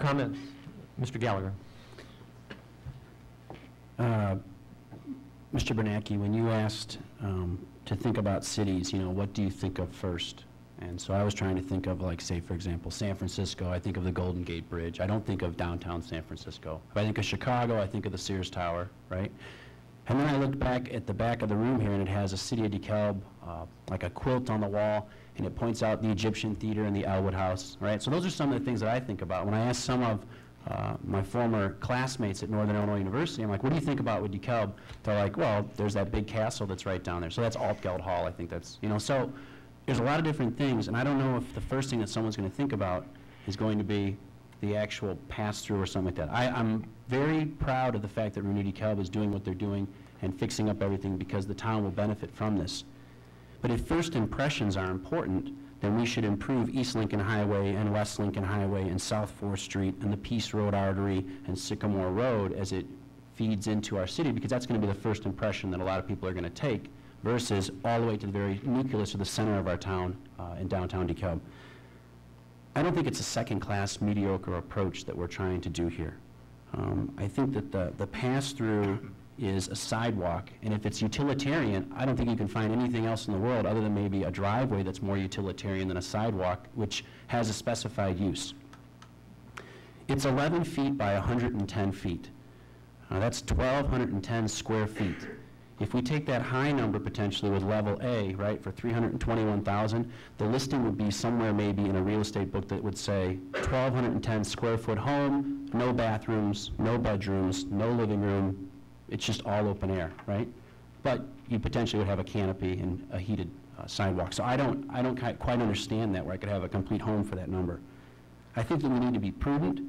comments? Mr. Gallagher. Mr. Bernacki, when you asked to think about cities, you know, what do you think of first? And so I was trying to think of, like, say, for example, San Francisco. I think of the Golden Gate Bridge. I don't think of downtown San Francisco. If I think of Chicago, I think of the Sears Tower, right? And then I looked back at the back of the room here, and it has a City of DeKalb, like a quilt on the wall, and it points out the Egyptian Theater and the Elwood House, right? So those are some of the things that I think about. When I ask some of my former classmates at Northern Illinois University, I'm like, what do you think about with DeKalb? They're like, well, there's that big castle that's right down there. So that's Altgeld Hall. I think that's, you know, so there's a lot of different things, and I don't know if the first thing that someone's going to think about is going to be the actual pass-through or something like that. I'm very proud of the fact that Renew DeKalb is doing what they're doing and fixing up everything, because the town will benefit from this. But if first impressions are important, then we should improve East Lincoln Highway and West Lincoln Highway and South 4th Street and the Peace Road artery and Sycamore Road as it feeds into our city, because that's going to be the first impression that a lot of people are going to take, versus all the way to the very nucleus or the center of our town in downtown DeKalb. I don't think it's a second-class, mediocre approach that we're trying to do here. I think that the pass-through is a sidewalk, and if it's utilitarian, I don't think you can find anything else in the world other than maybe a driveway that's more utilitarian than a sidewalk, which has a specified use. It's 11 feet by 110 feet. That's 1,210 square feet. If we take that high number potentially with level A, right, for 321,000, the listing would be somewhere maybe in a real estate book that would say 1,210 square foot home, no bathrooms, no bedrooms, no living room. It's just all open air, right? But you potentially would have a canopy and a heated sidewalk. So I don't quite understand that, where I could have a complete home for that number. I think that we need to be prudent.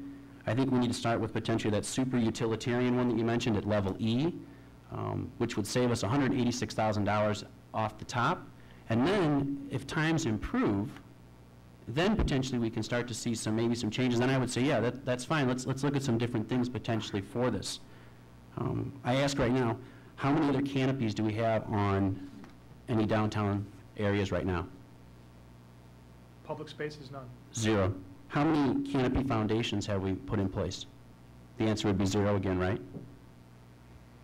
I think we need to start with potentially that super utilitarian one that you mentioned at level E, which would save us $186,000 off the top. And then, if times improve, then potentially we can start to see maybe some changes. Then I would say, yeah, that's fine. Let's look at some different things potentially for this. I ask right now, how many other canopies do we have on any downtown areas right now? Public spaces, none. 0. How many canopy foundations have we put in place? The answer would be 0 again, right?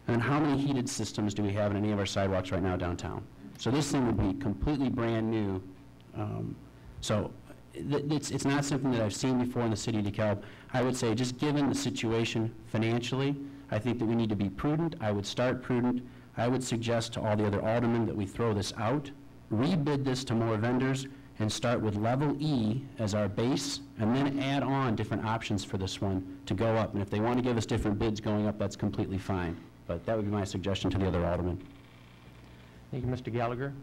And how many heated systems do we have in any of our sidewalks right now downtown? So this thing would be completely brand new. It's not something that I've seen before in the city of DeKalb. I would say, just given the situation financially, I think that we need to be prudent. I would start prudent. I would suggest to all the other aldermen that we throw this out, rebid this to more vendors, and start with level E as our base, and then add on different options for this one to go up. And if they want to give us different bids going up, that's completely fine. But that would be my suggestion to the other aldermen. Thank you, Mr. Gallagher.